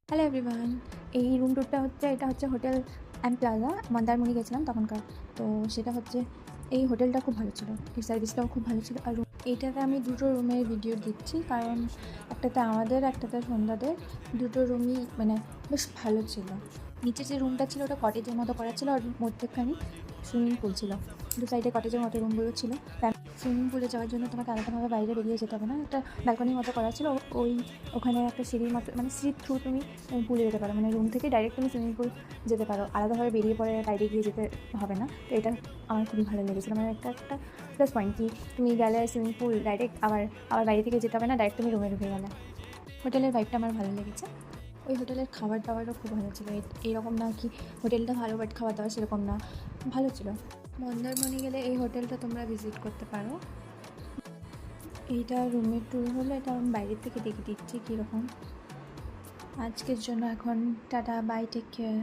Hello everyone. এই room ট্যুরটা হচ্ছে, এটা হচ্ছে হোটেল অ্যান্ড প্লাজা, মন্দারমণি গেছিলাম তখনকার। তো সেটা হচ্ছে, এই হোটেলটা খুব ভালো ছিল, এর সার্ভিসটাও খুব ভালো ছিল। আর এইটাতে আমি দুটো রুমের ভিডিও দিচ্ছি, কারণ একটাতে আমাদের, একটাতে সন্ধ্যাদের। দুটো রুমই মানে বেশ ভালো ছিল। নিচের যে রুমটা ছিল ওটা কটেজের মতো করা ছিল, আর মধ্যেখানে সুইমিং পুল ছিল। দু সাইডে কটেজের মতো রুমগুলো ছিল। সুইমিং পুলে যাওয়ার জন্য তোমাকে আলাদাভাবে বাইরে বেরিয়ে যেতে হবে না, একটা ব্যালকনির মতো করা ছিল। ওখানে একটা সিঁড়ির মতো, মানে সিঁড়ির থ্রু তুমি পুলে যেতে পারো, মানে রুম থেকে ডাইরেক্ট তুমি সুইমিং পুল যেতে পারো, আলাদাভাবে বেরিয়ে পড়ে বাইরে গিয়ে যেতে হবে না। তো এটা আমার খুবই ভালো লেগেছিলো, মানে একটা প্লাস পয়েন্ট কি, তুমি গেলে সুইমিং পুল ডাইরেক্ট, আবার বাইরে থেকে যেতে হবে না, ডাইরেক্ট তুমি রুমে ঢুকে গেলে। হোটেলের ভাইবটা আমার ভালো লেগেছে। ওই হোটেলের খাবার দাবারও খুব ভালো ছিল। এইরকম না কি হোটেলটা ভালো বাট খাবার দাবার সেরকম না, ভালো ছিল। মন্দারমণি গেলে এই হোটেলটা তোমরা ভিজিট করতে পারো। এইটা রুমের ট্যুর হলো, এটা আমি বাইরের থেকে দেখে দিচ্ছি কীরকম। আজকের জন্য এখন টাটা, বাই, টেক কেয়ার।